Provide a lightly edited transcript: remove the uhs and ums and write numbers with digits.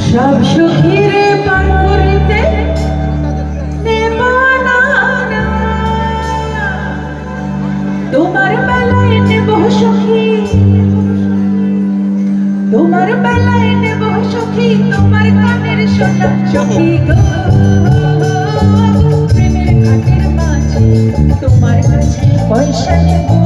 সব সখীরে পার করতে তোমার বেলায় নেব সখী, তোমার বেলায় নেব সখী, তোমার কানের সোনা সখী গো। প্রেমের ঘাটের মাঝে তোমার কাছে পয়সা নেব